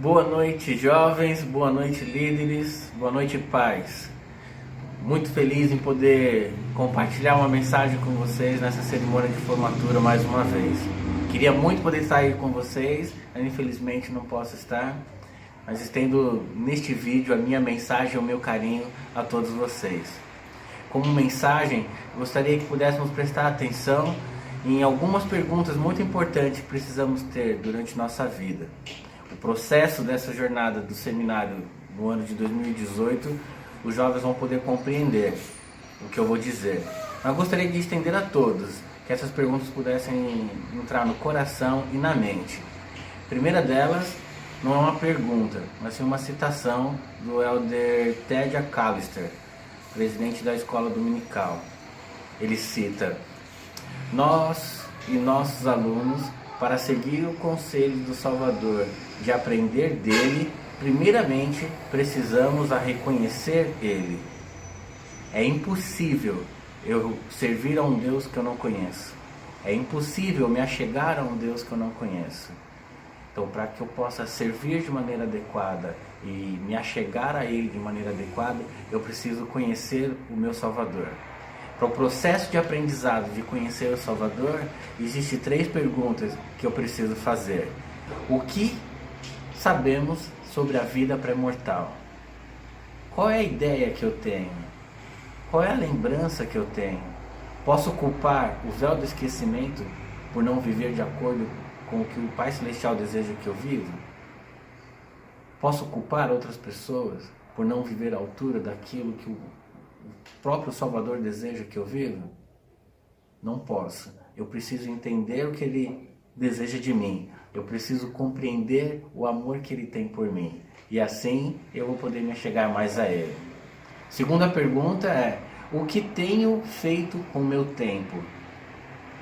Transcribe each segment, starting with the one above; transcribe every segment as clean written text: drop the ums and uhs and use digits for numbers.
Boa noite, jovens, boa noite, líderes, boa noite, pais. Muito feliz em poder compartilhar uma mensagem com vocês nessa cerimônia de formatura mais uma vez. Queria muito poder estar aí com vocês, mas infelizmente não posso estar, mas estendo neste vídeo a minha mensagem e o meu carinho a todos vocês. Como mensagem, gostaria que pudéssemos prestar atenção em algumas perguntas muito importantes que precisamos ter durante nossa vida. O processo dessa jornada do seminário no ano de 2018, os jovens vão poder compreender o que eu vou dizer. Mas gostaria de estender a todos, que essas perguntas pudessem entrar no coração e na mente. A primeira delas não é uma pergunta, mas sim uma citação do elder Ted McAllister, presidente da escola dominical. Ele cita: nós e nossos alunos, para seguir o conselho do Salvador de aprender dele, primeiramente precisamos a reconhecer ele. É impossível eu servir a um Deus que eu não conheço. É impossível me achegar a um Deus que eu não conheço. Então, para que eu possa servir de maneira adequada e me achegar a Ele de maneira adequada, eu preciso conhecer o meu Salvador. Para o processo de aprendizado de conhecer o Salvador, existem 3 perguntas que eu preciso fazer. O que sabemos sobre a vida pré-mortal? Qual é a ideia que eu tenho? Qual é a lembrança que eu tenho? Posso culpar o véu do esquecimento por não viver de acordo com o que o Pai Celestial deseja que eu viva? Posso culpar outras pessoas por não viver à altura daquilo que o próprio Salvador deseja que eu viva? Não posso. Eu preciso entender o que Ele deseja de mim. Eu preciso compreender o amor que Ele tem por mim. E assim eu vou poder me achegar mais a Ele. Segunda pergunta é: o que tenho feito com o meu tempo?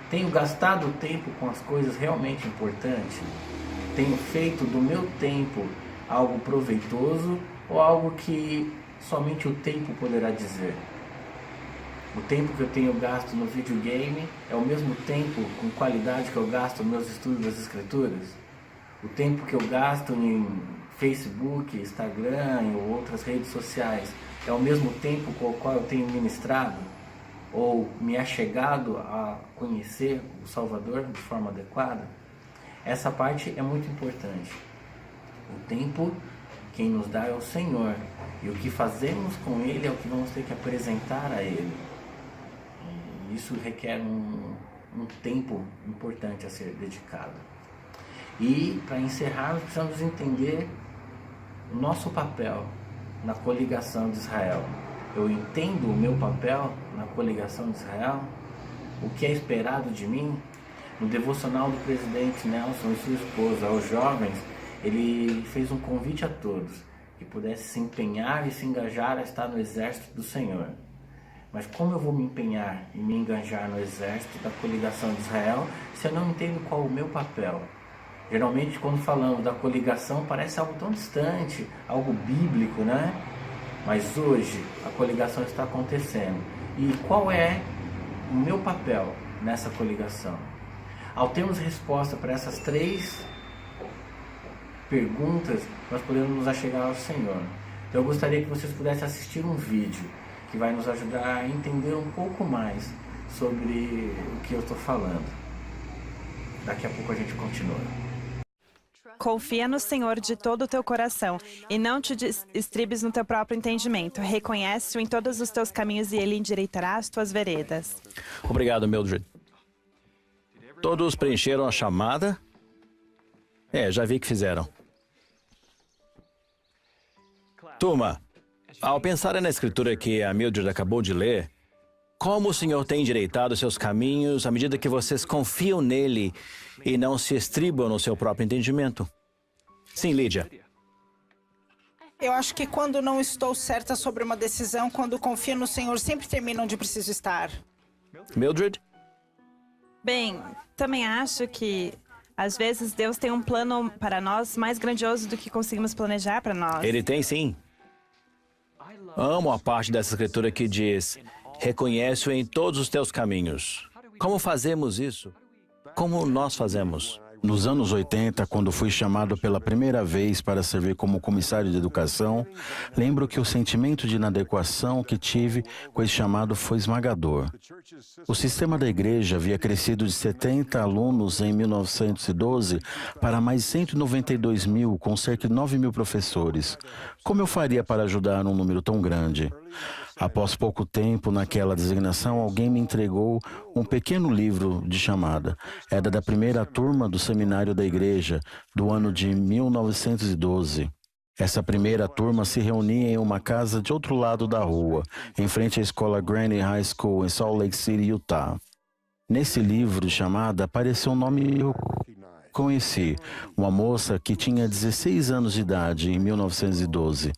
Tenho gastado o tempo com as coisas realmente importantes? Tenho feito do meu tempo algo proveitoso ou algo que somente o tempo poderá dizer? O tempo que eu tenho gasto no videogame é o mesmo tempo com qualidade que eu gasto nos meus estudos das escrituras? O tempo que eu gasto em Facebook, Instagram ou outras redes sociais é o mesmo tempo com o qual eu tenho ministrado ou me achegado a conhecer o Salvador de forma adequada? Essa parte é muito importante. O tempo quem nos dá é o Senhor, e o que fazemos com Ele é o que vamos ter que apresentar a Ele. E isso requer um tempo importante a ser dedicado. E para encerrar, nós precisamos entender o nosso papel na coligação de Israel. Eu entendo o meu papel na coligação de Israel? O que é esperado de mim? No devocional do presidente Nelson e sua esposa aos jovens, ele fez um convite a todos que pudessem se empenhar e se engajar a estar no exército do Senhor. Mas como eu vou me empenhar e me engajar no exército da coligação de Israel se eu não entendo qual é o meu papel? Geralmente, quando falamos da coligação, parece algo tão distante, algo bíblico, né? Mas hoje a coligação está acontecendo. E qual é o meu papel nessa coligação? Ao termos resposta para essas 3 perguntas, nós podemos nos achegar ao Senhor. Então eu gostaria que vocês pudessem assistir um vídeo que vai nos ajudar a entender um pouco mais sobre o que eu estou falando. Daqui a pouco a gente continua. Confia no Senhor de todo o teu coração e não te estribes no teu próprio entendimento. Reconhece-o em todos os teus caminhos e Ele endireitará as tuas veredas. Obrigado, Mildred. Todos preencheram a chamada? Já vi que fizeram. Turma, ao pensarem na escritura que a Mildred acabou de ler, como o Senhor tem endireitado seus caminhos à medida que vocês confiam nele e não se estribam no seu próprio entendimento? Sim, Lídia. Eu acho que quando não estou certa sobre uma decisão, quando confio no Senhor, sempre termino onde preciso estar. Mildred? Bem, também acho que às vezes Deus tem um plano para nós mais grandioso do que conseguimos planejar para nós. Ele tem, sim. Amo a parte dessa escritura que diz: reconhece-o em todos os teus caminhos. Como fazemos isso? Como nós fazemos? Nos anos 80, quando fui chamado pela primeira vez para servir como comissário de educação, lembro que o sentimento de inadequação que tive com esse chamado foi esmagador. O sistema da igreja havia crescido de 70 alunos em 1912 para mais 192 mil, com cerca de 9 mil professores. Como eu faria para ajudar um número tão grande? Após pouco tempo naquela designação, alguém me entregou um pequeno livro de chamada. Era da primeira turma do seminário da igreja, do ano de 1912. Essa primeira turma se reunia em uma casa de outro lado da rua, em frente à escola Granny High School, em Salt Lake City, Utah. Nesse livro de chamada apareceu um nome que eu conheci, uma moça que tinha 16 anos de idade em 1912.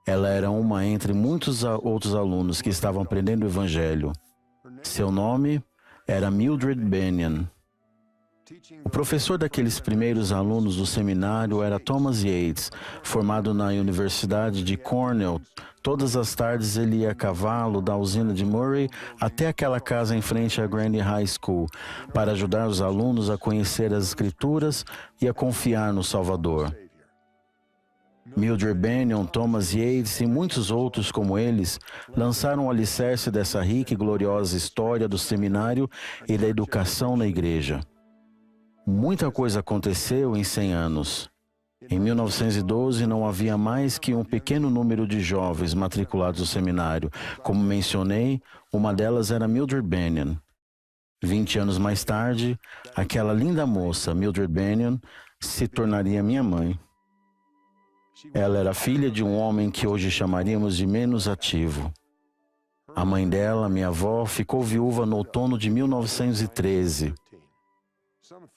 Ela era uma entre muitos outros alunos que estavam aprendendo o Evangelho. Seu nome era Mildred Bennion. O professor daqueles primeiros alunos do seminário era Thomas Yates, formado na Universidade de Cornell. Todas as tardes ele ia a cavalo da usina de Murray até aquela casa em frente à Granny High School, para ajudar os alunos a conhecer as Escrituras e a confiar no Salvador. Mildred Bennion, Thomas Yates e muitos outros como eles lançaram o alicerce dessa rica e gloriosa história do seminário e da educação na igreja. Muita coisa aconteceu em 100 anos. Em 1912, não havia mais que um pequeno número de jovens matriculados no seminário. Como mencionei, uma delas era Mildred Bennion. 20 anos mais tarde, aquela linda moça, Mildred Bennion, se tornaria minha mãe. Ela era filha de um homem que hoje chamaríamos de menos ativo. A mãe dela, minha avó, ficou viúva no outono de 1913.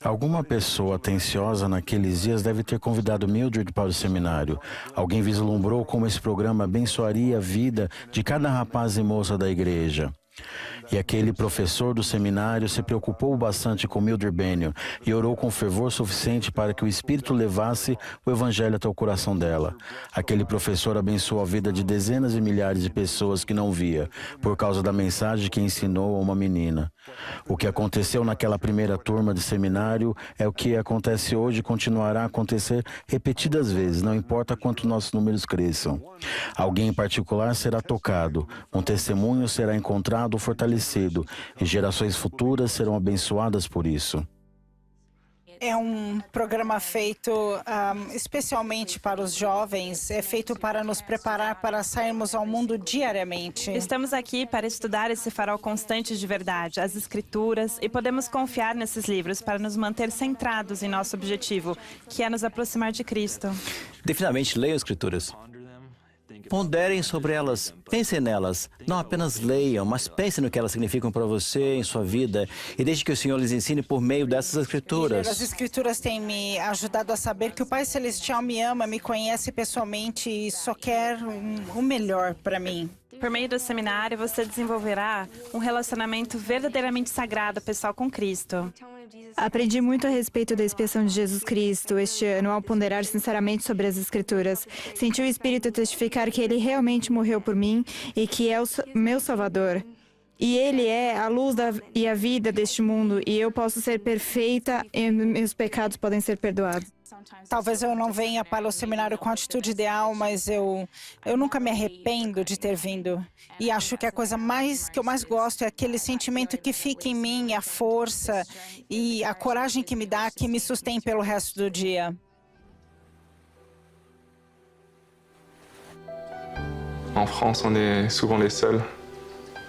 Alguma pessoa atenciosa naqueles dias deve ter convidado Mildred para o seminário. Alguém vislumbrou como esse programa abençoaria a vida de cada rapaz e moça da igreja. E aquele professor do seminário se preocupou bastante com Mildred Bennion e orou com fervor suficiente para que o Espírito levasse o Evangelho até o coração dela. Aquele professor abençoou a vida de dezenas de milhares de pessoas que não via, por causa da mensagem que ensinou a uma menina. O que aconteceu naquela primeira turma de seminário é o que acontece hoje e continuará a acontecer repetidas vezes, não importa quanto nossos números cresçam. Alguém em particular será tocado, um testemunho será encontrado ou fortalecido, e gerações futuras serão abençoadas por isso. É um programa feito especialmente para os jovens, é feito para nos preparar para sairmos ao mundo diariamente. Estamos aqui para estudar esse farol constante de verdade, as Escrituras, e podemos confiar nesses livros para nos manter centrados em nosso objetivo, que é nos aproximar de Cristo. Definitivamente, leiam as Escrituras. Ponderem sobre elas, pensem nelas. Não apenas leiam, mas pensem no que elas significam para você, em sua vida, e deixe que o Senhor lhes ensine por meio dessas Escrituras. As Escrituras têm me ajudado a saber que o Pai Celestial me ama, me conhece pessoalmente e só quer o melhor para mim. Por meio do seminário, você desenvolverá um relacionamento verdadeiramente sagrado, pessoal, com Cristo. Aprendi muito a respeito da expiação de Jesus Cristo este ano ao ponderar sinceramente sobre as Escrituras. Senti o Espírito testificar que Ele realmente morreu por mim e que é o meu Salvador. E Ele é a luz e a vida deste mundo, e eu posso ser perfeita e meus pecados podem ser perdoados. Talvez eu não venha para o seminário com a atitude ideal, mas eu nunca me arrependo de ter vindo. E acho que a coisa que eu mais gosto é aquele sentimento que fica em mim, a força e a coragem que me dá, que me sustém pelo resto do dia. En France, on est souvent les seuls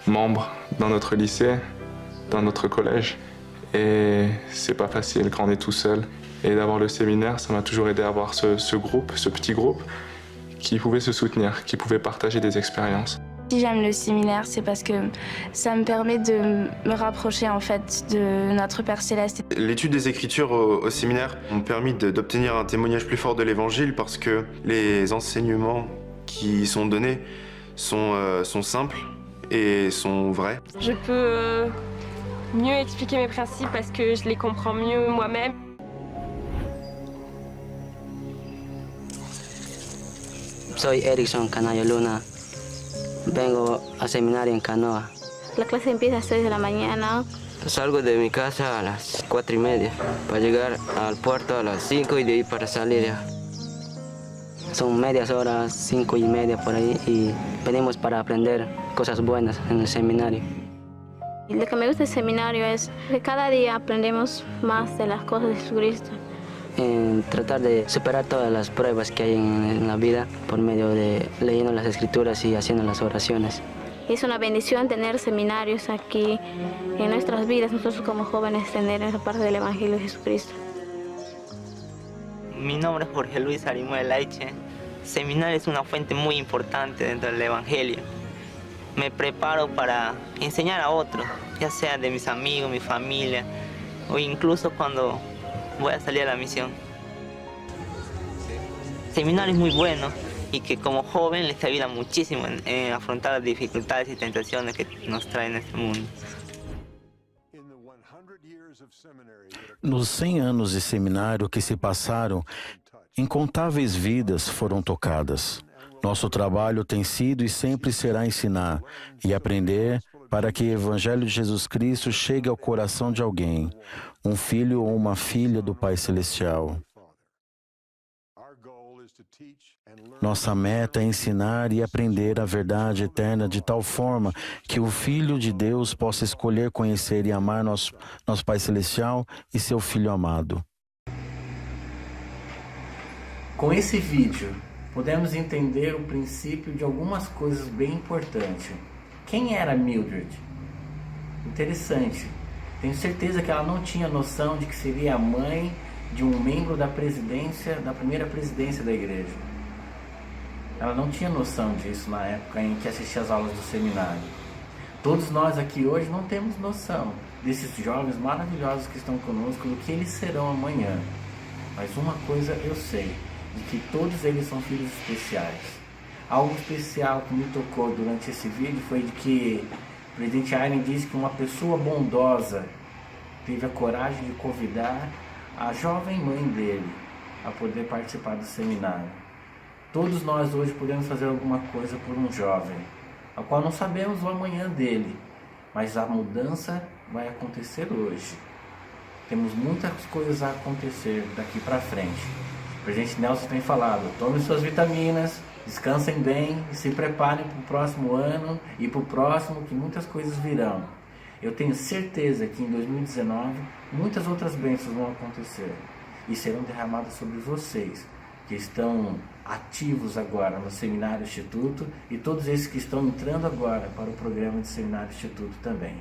membres dans notre lycée, dans notre collège. Et c'est pas facile quand on est tout seul. Et d'avoir le séminaire, ça m'a toujours aidé à avoir ce groupe, ce petit groupe, qui pouvait se soutenir, qui pouvait partager des expériences. Si j'aime le séminaire, c'est parce que ça me permet de me rapprocher en fait de notre Père Céleste. L'étude des Écritures au séminaire m'ont permis d'obtenir un témoignage plus fort de l'Évangile parce que les enseignements qui sont donnés sont simples et sont vrais. Je peux mieux expliquer mes principes parce que je les comprends mieux moi-même. Soy Erickson Canayo Luna. Vengo a seminario en Canoa. La clase empieza a las 6 de la mañana. Salgo de mi casa a las 4:30 para llegar al puerto a las 5 y de ahí para salir ya. Son medias horas, 5:30 por ahí, y venimos para aprender cosas buenas en el seminario. Lo que me gusta del seminario es que cada día aprendemos más de las cosas de Jesucristo. En tratar de superar todas las pruebas que hay en la vida por medio de leyendo las escrituras y haciendo las oraciones. Es una bendición tener seminarios aquí en nuestras vidas, nosotros como jóvenes tener esa parte del Evangelio de Jesucristo. Mi nombre es Jorge Luis Arimuel Laiche. Seminario es una fuente muy importante dentro del Evangelio. Me preparo para enseñar a otros, ya sea de mis amigos, mi familia, o incluso cuando voy a salir a la misión. Seminario es muy bueno y que como joven les ayuda muchísimo en afrontar las dificultades y tentaciones que nos traen este mundo. Nos 100 anos de seminário que se passaram, incontáveis vidas foram tocadas. Nosso trabalho tem sido e sempre será ensinar e aprender para que o Evangelho de Jesus Cristo chegue ao coração de alguém, um filho ou uma filha do Pai Celestial. Nossa meta é ensinar e aprender a verdade eterna de tal forma que o Filho de Deus possa escolher conhecer e amar nosso Pai Celestial e seu Filho amado. Com esse vídeo, podemos entender o princípio de algumas coisas bem importantes. Quem era Mildred? Interessante. Tenho certeza que ela não tinha noção de que seria a mãe de um membro da presidência, da primeira presidência da igreja. Ela não tinha noção disso na época em que assistia às aulas do seminário. Todos nós aqui hoje não temos noção desses jovens maravilhosos que estão conosco, do que eles serão amanhã. Mas uma coisa eu sei, de que todos eles são filhos especiais. Algo especial que me tocou durante esse vídeo foi de que o presidente Aynen disse que uma pessoa bondosa teve a coragem de convidar a jovem mãe dele a poder participar do seminário. Todos nós hoje podemos fazer alguma coisa por um jovem, ao qual não sabemos o amanhã dele, mas a mudança vai acontecer hoje. Temos muitas coisas a acontecer daqui para frente. O presidente Nelson tem falado, tomem suas vitaminas, descansem bem e se preparem para o próximo ano e para o próximo, que muitas coisas virão. Eu tenho certeza que em 2019 muitas outras bênçãos vão acontecer e serão derramadas sobre vocês, que estão ativos agora no Seminário Instituto, e todos esses que estão entrando agora para o programa de Seminário Instituto também.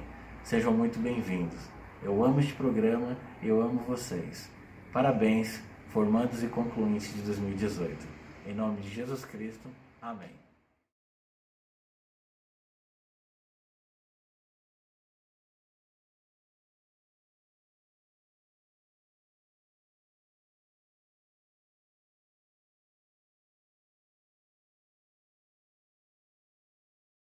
Sejam muito bem-vindos. Eu amo este programa e eu amo vocês. Parabéns, formandos e concluintes de 2018. Em nome de Jesus Cristo, amém.